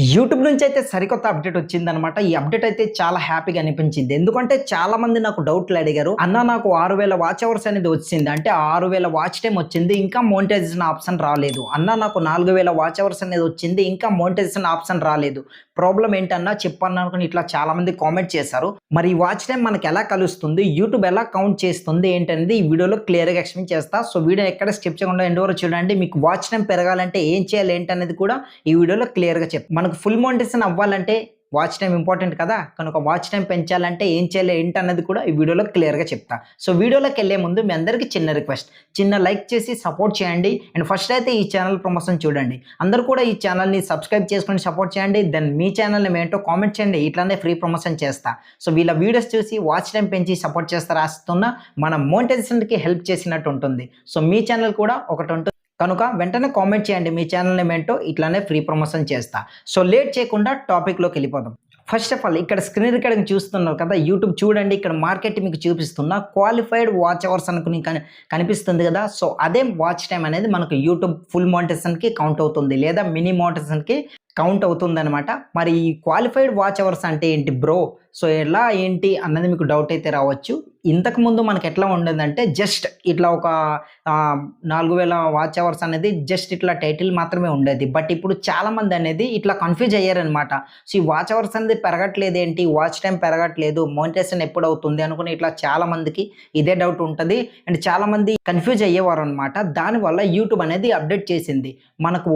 YouTube నుంచి అయితే సరికొత్త అప్డేట్ వచ్చిందనమాట. ఈ అప్డేట్ అయితే చాలా హ్యాపీగా అనిపించింది. ఎందుకంటే చాలా మంది నాకు డౌట్లు అడిగారు. అన్న నాకు 6000 వాచ్ అవర్స్ అనేది వచ్చింది. అంటే 6000 వాచ్ టైమ్ వచ్చింది. ఇంకా మోనిటైజేషన్ ఆప్షన్ రాలేదు. అన్న నాకు 4000 వాచ్ అవర్స్ అనేది వచ్చింది. ఇంకా మోనిటైజేషన్ ఆప్షన్ రాలేదు. ప్రాబ్లమ్ ఏంటన్నా చెప్పన్నా అనుకుని ఇట్లా చాలా మంది కామెంట్ చేశారు. మరి ఈ వాచ్ టైమ్ మనకి ఎలా కలుస్తుంది? యూట్యూబ్ ఎలా కౌంట్ చేస్తుంది? ఏంటనేది ఈ వీడియోలో క్లియర్‌గా ఎక్స్‌ప్లెయిన్ చేస్తా. సో వీడియో ఎక్కడ స్కిప్ చేయకుండా ఎండ్ వరకు చూడండి. మీకు వాచ్ టైమ్ పెరగాలంటే ఏం చేయాలి ఏంటనేది కూడా ఈ వీడియోలో క్లియర్‌గా మనకు ఫుల్ మోనిటైజేషన్ అవ్వాలంటే వాచ్ టైమ్ ఇంపార్టెంట్ కదా! కనుక వాచ్ టైమ్ పెంచాలంటే ఏం చేయాలి ఏంటన్నది కూడా ఈ వీడియోలో క్లియర్‌గా చెప్తా. సో వీడియోలోకెళ్ళే ముందు మీ అందరికీ చిన్న రిక్వెస్ట్. చిన్న లైక్ చేసి సపోర్ట్ చేయండి. అండ్ ఫస్ట్ అయితే ఈ ఛానల్ ప్రమోషన్ చూడండి. అందరూ కూడా ఈ ఛానల్‌ని సబ్స్క్రైబ్ చేసుకొని సపోర్ట్ చేయండి. దెన్ మీ ఛానల్ నేమ్ ఏంటో కామెంట్ చేయండి. ఇట్లానే ఫ్రీ ప్రమోషన్ చేస్తా. సో వీళ్ళ వీడియోస్ చూసి వాచ్ టైమ్ పెంచి సపోర్ట్ చేస్తా రాస్తున్న మన మోనిటైజేషన్‌కి హెల్ప్ చేసినట్టు ఉంటుంది. సో మీ ఛానల్ కూడా ఒకటి ఉంటుంది. కనుక వెంటనే కామెంట్ చేయండి మీ ఛానల్ నేమ్ ఏంటో, ఇట్లానే ఫ్రీ ప్రమోషన్ చేస్తా. సో లేట్ చేయకుండా టాపిక్‌లోకి వెళ్ళిపోదాం. ఫస్ట్ ఆఫ్ ఆల్ ఇక్కడ స్క్రీన్ రికార్డింగ్ చూస్తున్నారు కదా, యూట్యూబ్ చూడండి. ఇక్కడ మార్కెట్ మీకు చూపిస్తున్న క్వాలిఫైడ్ వాచ్ అవర్స్ అనుకుని కనిపిస్తుంది కదా. సో అదే వాచ్ టైం అనేది మనకు యూట్యూబ్ ఫుల్ మోనిటైజేషన్‌కి కౌంట్ అవుతుంది, లేదా మినీ మోనిటైజేషన్‌కి కౌంట్ అవుతుందనమాట. మరి ఈ క్వాలిఫైడ్ వాచ్ అవర్స్ అంటే ఏంటి బ్రో? సో ఎలా ఏంటి అన్నది మీకు డౌట్ అయితే రావచ్చు. ఇంతకుముందు మనకి ఎట్లా ఉండేదంటే జస్ట్ ఇట్లా ఒక 4000 వాచ్ అవర్స్ అనేది జస్ట్ ఇట్లా టైటిల్ మాత్రమే ఉండేది. బట్ ఇప్పుడు చాలామంది అనేది ఇట్లా కన్ఫ్యూజ్ అయ్యారనమాట. సో ఈ వాచ్ అవర్స్ అనేది పెరగట్లేదు ఏంటి, వాచ్ టైం పెరగట్లేదు, మోనిటైజేషన్ ఎప్పుడు అవుతుంది అనుకుని ఇట్లా చాలామందికి ఇదే డౌట్ ఉంటుంది. అండ్ చాలామంది కన్ఫ్యూజ్ అయ్యేవారు అనమాట. దానివల్ల యూట్యూబ్ అనేది అప్డేట్ చేసింది. మనకు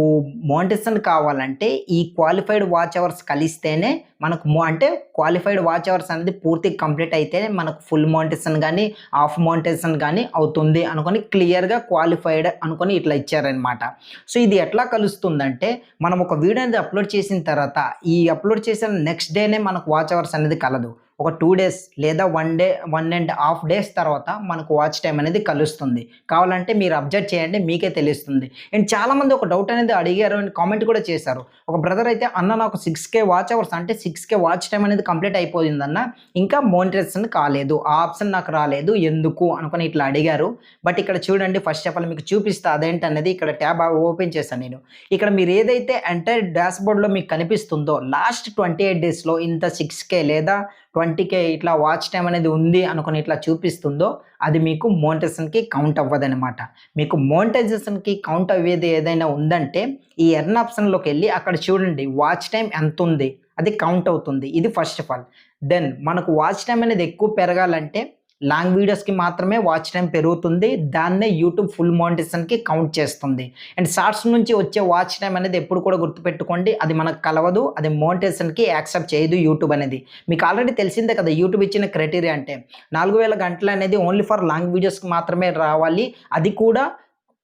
మోనిటైజేషన్ కావాలంటే ఈ క్వాలిఫైడ్ వాచ్ అవర్స్ కలిస్తేనే మనకు అంటే క్వాలిఫైడ్ వాచ్ అవర్స్ అనేది పూర్తిగా కంప్లీట్ అయితే మనకు ఫుల్ మోనిటైజేషన్ కానీ హాఫ్ మోనిటైజేషన్ కానీ అవుతుంది అనుకొని క్లియర్గా క్వాలిఫైడ్ అనుకొని ఇట్లా ఇచ్చారనమాట. సో ఇది ఎట్లా కలుస్తుందంటే మనం ఒక వీడియో అనేది అప్లోడ్ చేసిన తర్వాత ఈ అప్లోడ్ చేసిన నెక్స్ట్ డేనే మనకు వాచ్ అవర్స్ అనేది కలదు. ఒక 2 డేస్ లేదా 1 డే 1.5 డేస్ తర్వాత మనకు వాచ్ టైం అనేది కలుస్తుంది. కావాలంటే మీరు అబ్జర్వ్ చేయండి, మీకే తెలుస్తుంది. అండ్ చాలామంది ఒక డౌట్ అనేది అడిగారు అండ్ కామెంట్ కూడా చేశారు. ఒక బ్రదర్ అయితే అన్న నాకు 6K వాచ్ అవర్స్ అంటే 6K వాచ్ టైం అనేది కంప్లీట్ అయిపోయిందన్న, ఇంకా మోనిటైజేషన్ కాలేదు, ఆ ఆప్షన్ నాకు రాలేదు ఎందుకు అనుకుని ఇట్లా అడిగారు. బట్ ఇక్కడ చూడండి, ఫస్ట్ ఆఫ్ ఆల్ మీకు చూపిస్తా అదేంటనేది. ఇక్కడ ట్యాబ్ ఓపెన్ చేశాను నేను. ఇక్కడ మీరు ఏదైతే ఎంటైర్ డాష్బోర్డ్లో మీకు కనిపిస్తుందో లాస్ట్ 28 డేస్లో ఇంత 6K లేదా 20K ఇట్లా వాచ్ టైం అనేది ఉంది అనుకుని ఇట్లా చూపిస్తుందో అది మీకు మోనిటైజేషన్‌కి కౌంట్ అవ్వదనమాట. మీకు మోనిటైజేషన్‌కి కౌంట్ అయ్యేది ఏదైనా ఉందంటే ఈ ఎర్న్ ఆప్షన్‌లోకి వెళ్ళి అక్కడ చూడండి వాచ్ టైం ఎంత ఉంది, అది కౌంట్ అవుతుంది. ఇది ఫస్ట్ ఆఫ్ ఆల్. దెన్ మనకు వాచ్ టైం అనేది ఎక్కువ పెరగాలంటే లాంగ్ వీడియోస్‌కి మాత్రమే వాచ్ టైం పెరుగుతుంది. దాన్నే యూట్యూబ్ ఫుల్ మోనిటైజేషన్‌కి కౌంట్ చేస్తుంది. అండ్ షార్ట్స్ నుంచి వచ్చే వాచ్ టైం అనేది ఎప్పుడు కూడా గుర్తుపెట్టుకోండి, అది మనకు కలవదు, అది మోనిటైజేషన్‌కి యాక్సెప్ట్ చేయదు యూట్యూబ్ అనేది. మీకు ఆల్రెడీ తెలిసిందే కదా యూట్యూబ్ ఇచ్చిన క్రైటీరియా అంటే 4000 గంటలు అనేది ఓన్లీ ఫర్ లాంగ్ వీడియోస్‌కి మాత్రమే రావాలి. అది కూడా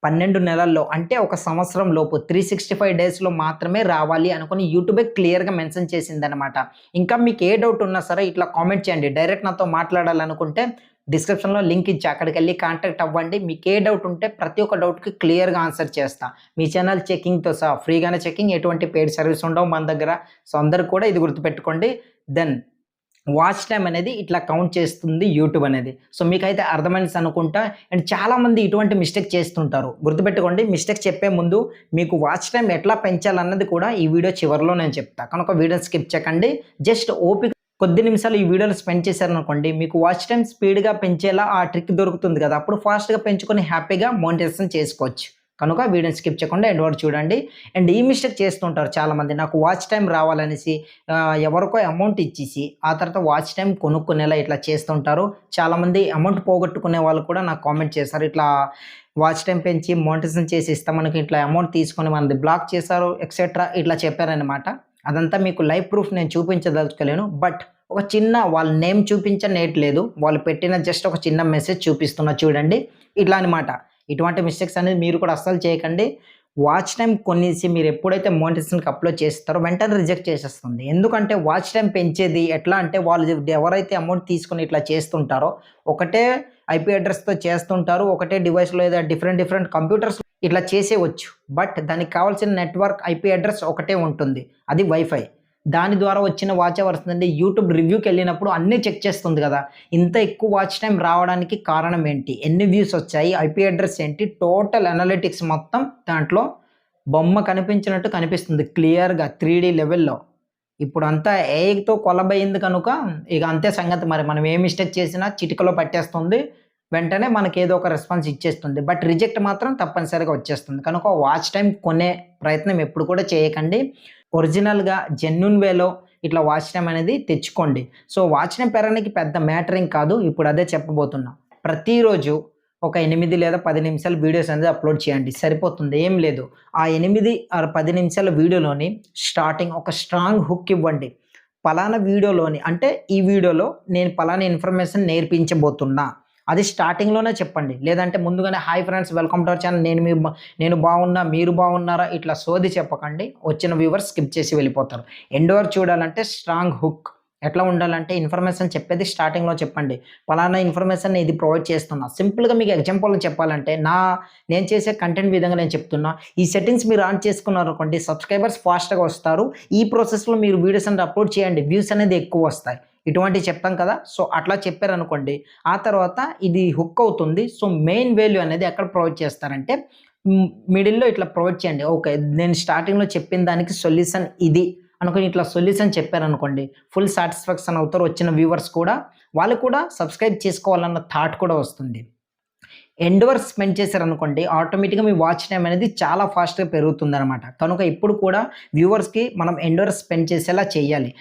12 నెలల్లో అంటే ఒక సంవత్సరం లోపు 365 డేస్‌లో మాత్రమే రావాలి అనుకుని యూట్యూబే క్లియర్‌గా మెన్షన్ చేసిందనమాట. ఇంకా మీకు ఏ డౌట్ ఉన్నా సరే ఇట్లా కామెంట్ చేయండి. డైరెక్ట్ నాతో మాట్లాడాలనుకుంటే డిస్క్రిప్షన్‌లో లింక్ ఇచ్చా, అక్కడికెళ్ళి కాంటాక్ట్ అవ్వండి. మీకు ఏ డౌట్ ఉంటే ప్రతి ఒక్క డౌట్‌కి క్లియర్‌గా ఆన్సర్ చేస్తా. మీ ఛానల్ చెకింగ్‌తో సహా ఫ్రీగానే చెకింగ్, ఎటువంటి పెయిడ్ సర్వీస్ ఉండవు మన దగ్గర. సో అందరూ కూడా ఇది గుర్తుపెట్టుకోండి. దెన్ వాచ్ టైం అనేది ఇట్లా కౌంట్ చేస్తుంది యూట్యూబ్ అనేది. సో మీకైతే అర్థమైంది అనుకుంటా. అండ్ చాలామంది ఇటువంటి మిస్టేక్ చేస్తుంటారు. గుర్తుపెట్టుకోండి, మిస్టేక్ చెప్పే ముందు మీకు వాచ్ టైం ఎట్లా పెంచాలన్నది కూడా ఈ వీడియో చివరిలో నేను చెప్తా. కనుక వీడియోని స్కిప్ చేయకండి. జస్ట్ ఓపిక కొద్ది నిమిషాలు ఈ వీడియోని స్పెండ్ చేశారనుకోండి, మీకు వాచ్ టైం స్పీడ్‌గా పెంచేలా ఆ ట్రిక్ దొరుకుతుంది కదా. అప్పుడు ఫాస్ట్‌గా పెంచుకొని హ్యాపీగా మోనిటైజేషన్ చేసుకోవచ్చు. కనుక వీడియోని స్కిప్ చేయకుండా ఎండ్ వరకు చూడండి. అండ్ ఈ మిస్టేక్ చేస్తుంటారు చాలామంది, నాకు వాచ్ టైం రావాలనేసి ఎవరికో అమౌంట్ ఇచ్చేసి ఆ తర్వాత వాచ్ టైం కొనుక్కునేలా ఇట్లా చేస్తుంటారు. చాలామంది అమౌంట్ పోగొట్టుకునే వాళ్ళు కూడా నాకు కామెంట్ చేశారు, ఇట్లా వాచ్ టైం పెంచి మోనిటైజేషన్ చేసి ఇస్తాం మనకి, ఇట్లా అమౌంట్ తీసుకొని మనది బ్లాక్ చేశారు ఎక్సెట్రా ఇట్లా చెప్పారనమాట. అదంతా మీకు లైవ్ ప్రూఫ్ నేను చూపించదలుచుకోలేను. బట్ ఒక చిన్న వాళ్ళ నేమ్ చూపించనేట్లేదు, వాళ్ళు పెట్టిన జస్ట్ ఒక చిన్న మెసేజ్ చూపిస్తున్నా చూడండి. ఇట్లా అనమాట. ఇటువంటి మిస్టేక్స్ అనేది మీరు కూడా అస్సలు చేయకండి. వాచ్ టైం కొనేసి మీరు ఎప్పుడైతే మోనిటైజేషన్‌కి అప్లోడ్ చేస్తారో వెంటనే రిజెక్ట్ చేసేస్తుంది. ఎందుకంటే వాచ్ టైం పెంచేది ఎట్లా అంటే వాళ్ళు ఎవరైతే అమౌంట్ తీసుకొని ఇట్లా చేస్తుంటారో ఒకటే ఐపీ అడ్రస్‌తో చేస్తుంటారు. ఒకటే డివైస్‌లో లేదా డిఫరెంట్ కంప్యూటర్స్ ఇట్లా చేసేయవచ్చు. బట్ దానికి కావాల్సిన నెట్వర్క్ ఐపీ అడ్రస్ ఒకటే ఉంటుంది, అది వైఫై. దాని ద్వారా వచ్చిన వాచ్ అవర్స్ నుండి యూట్యూబ్ రివ్యూకెళ్ళినప్పుడు అన్నీ చెక్ చేస్తుంది కదా. ఇంత ఎక్కువ వాచ్ టైం రావడానికి కారణం ఏంటి, ఎన్ని వ్యూస్ వచ్చాయి, ఐపీ అడ్రస్ ఏంటి, టోటల్ అనలిటిక్స్ మొత్తం దాంట్లో బొమ్మ కనిపించినట్టు కనిపిస్తుంది క్లియర్‌గా 3D లెవెల్‌లో. ఇప్పుడంతా ఏఐతో కొలబయింది కనుక ఇక అంతే సంగతి మరి. మనం ఏ మిస్టేక్ చేసినా చిటికలో పట్టేస్తుంది. వెంటనే మనకేదో ఒక రెస్పాన్స్ ఇచ్చేస్తుంది. బట్ రిజెక్ట్ మాత్రం తప్పనిసరిగా వచ్చేస్తుంది. కనుక వాచ్ టైమ్ కొనే ప్రయత్నం ఎప్పుడు కూడా చేయకండి. ఒరిజినల్‌గా జెన్యూన్ వేలో ఇట్లా వాచ్ టైమ్ అనేది తెచ్చుకోండి. సో, వాచ్ టైమ్ పెరగడానికి పెద్ద మ్యాటర్ ఏం కాదు. ఇప్పుడు అదే చెప్పబోతున్నా. ప్రతిరోజు ఒక 8 లేదా 10 నిమిషాలు వీడియోస్ అనేది అప్‌లోడ్ చేయండి. సరిపోతుంది. ఏం లేదు. ఆ 8 ఆర్ 10 నిమిషాల వీడియోలోని స్టార్టింగ్ ఒక స్ట్రాంగ్ హుక్ ఇవ్వండి. పలానా వీడియోలోని అంటే ఈ వీడియోలో నేను పలానా ఇన్ఫర్మేషన్ నేర్పించబోతున్నా. అది స్టార్టింగ్‌లోనే చెప్పండి. లేదంటే ముందుగానే hi friends welcome to our channel నేను బాగున్నా, మీరు బాగున్నారా? ఇట్లా సోది చెప్పకండి. వచ్చిన వ్యూవర్స్ స్కిప్ చేసి వెళ్ళిపోతారు. ఎండ్ వరకు చూడాలంటే స్ట్రాంగ్ హుక్. ఎట్లా ఉండాలంటే ఇన్ఫర్మేషన్ చెప్పేది స్టార్టింగ్‌లో చెప్పండి. పలానా ఇన్ఫర్మేషన్ ఇది ప్రొవైడ్ చేస్తున్నా. సింపుల్‌గా మీకు ఎగ్జాంపుల్‌గా చెప్పాలంటే నేను చేసే కంటెంట్ విధంగా నేను చెప్తున్నా. ఈ సెట్టింగ్స్ మీరు ఆన్ చేసుకున్నారనుకోండి సబ్స్క్రైబర్స్ ఫాస్ట్‌గా వస్తారు. ఈ ప్రాసెస్‌లో మీరు వీడియోస్ అనేది అప్‌లోడ్ చేయండి. వ్యూస్ అనేది ఎక్కువ వస్తాయి. ఇటువంటివి చెప్తాం కదా! సో, అట్లా చెప్పారనుకోండి. ఆ తర్వాత ఇది హుక్ అవుతుంది. సో, మెయిన్ వాల్యూ అనేది ఎక్కడ ప్రొవైడ్ చేస్తారంటే మిడిల్‌లో ఇట్లా ప్రొవైడ్ చేయండి. ఓకే. నేను స్టార్టింగ్‌లో చెప్పిన దానికి సొల్యూషన్ ఇది అనుకోని ఇట్లా సొల్యూషన్ చెప్పారనుకోండి. ఫుల్ సాటిస్ఫాక్షన్ అవుతారు. వచ్చిన వ్యూవర్స్ కూడా. వాళ్ళు కూడా సబ్స్క్రైబ్ చేసుకోవాలన్న థాట్ కూడా వస్తుంది. ఎండ్ వరకు స్పెండ్ చేశారనుకోండి ఆటోమేటిక్‌గా మీ వాచ్ టైమ్ అనేది చాలా ఫాస్ట్‌గా పెరుగుతుందనమాట. కనుక ఇప్పుడు కూడా వ్యూవర్స్‌కి మనం ఎండ్ వరకు స్పెండ్ చేసేలా చేయాలి.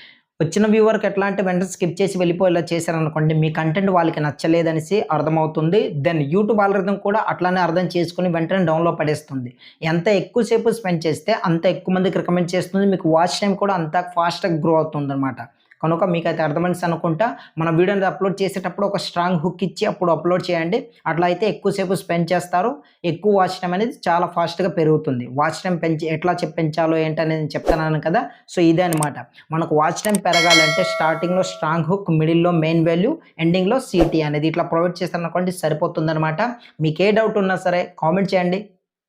వచ్చిన వ్యూవర్‌కి ఎట్లా అంటే వెంటనే స్కిప్ చేసి వెళ్ళిపోయేలా చేశారనుకోండి మీ కంటెంట్ వాళ్ళకి నచ్చలేదనేసి అర్థమవుతుంది. దెన్ యూట్యూబ్ ఆల్‌గరిథం కూడా అట్లానే అర్థం చేసుకొని వెంటనే డౌన్‌లో పడేస్తుంది. ఎంత ఎక్కువ సేపు స్పెండ్ చేస్తే అంత ఎక్కువ మందికి రికమెండ్ చేస్తుంది. మీకు వాచ్ టైమ్ కూడా అంత ఫాస్ట్‌గా గ్రో అవుతుందనమాట. కనుక మీకైతే అర్థమైంది అనుకుంటా. మన వీడియో అనేది అప్‌లోడ్ చేసేటప్పుడు ఒక స్ట్రాంగ్ హుక్ ఇచ్చి అప్పుడు అప్‌లోడ్ చేయండి. అట్లా అయితే ఎక్కువ సేపు స్పెండ్ చేస్తారు. ఎక్కువ వాచ్ టైమ్ అనేది చాలా ఫాస్ట్‌గా పెరుగుతుంది. వాచ్ టైమ్ ఎట్లా పెంచాలో ఏంటనేది నేను చెప్తున్నాను కదా! సో, ఇదే అనమాట. మనకు వాచ్ టైమ్ పెరగాలంటే స్టార్టింగ్‌లో స్ట్రాంగ్ హుక్, మిడిల్‌లో మెయిన్ వాల్యూ, ఎండింగ్‌లో సీటీ అనేది ఇట్లా ప్రొవైడ్ చేశారనుకోండి సరిపోతుందనమాట. మీకు ఏ డౌట్ ఉన్నా సరే కామెంట్ చేయండి.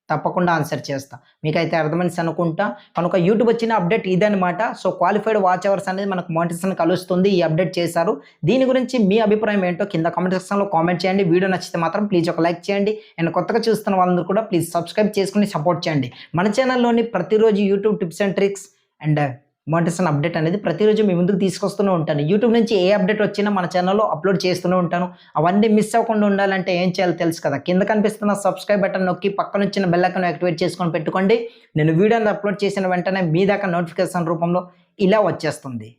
తప్పకుండా ఆన్సర్ చేస్తా. మీకైతే అర్థమైంది అనుకుంటా. కనుక యూట్యూబ్ వచ్చిన అప్డేట్ ఇదనమాట. సో, క్వాలిఫైడ్ వాచ్ అవర్స్ అనేది మనకు మోటివేషన్ కలుస్తుంది. ఈ అప్డేట్ చేశారు. దీని గురించి మీ అభిప్రాయం ఏంటో కింద కామెంట్ సెక్షన్‌లో కామెంట్ చేయండి. వీడియో నచ్చితే మాత్రం ప్లీజ్ ఒక లైక్ చేయండి. అండ్ కొత్తగా చూస్తున్న వాళ్ళందరూ కూడా ప్లీజ్ సబ్స్క్రైబ్ చేసుకొని సపోర్ట్ చేయండి. మన ఛానల్‌లోని ప్రతిరోజు YouTube tips and tricks and motivation update అనేది ప్రతిరోజు మీ ముందుకు తీసుకొస్తూనే ఉంటాను. యూట్యూబ్ నుంచి ఏ అప్డేట్ వచ్చినా మన ఛానల్‌లో అప్‌లోడ్ చేస్తూనే ఉంటాను. అవన్నీ మిస్ అవ్వకుండా ఉండాలంటే ఏం చేయాలో తెలుసు కదా! కింద కనిపిస్తున్న సబ్స్క్రైబ్ బటన్ నొక్కి పక్కనొచ్చిన బెల్ ఐకాన్ యాక్టివేట్ చేసుకొని పెట్టుకోండి. నేను వీడియోని అప్‌లోడ్ చేసిన వెంటనే మీ దాకా నోటిఫికేషన్ రూపంలో ఇలా వచ్చేస్తుంది.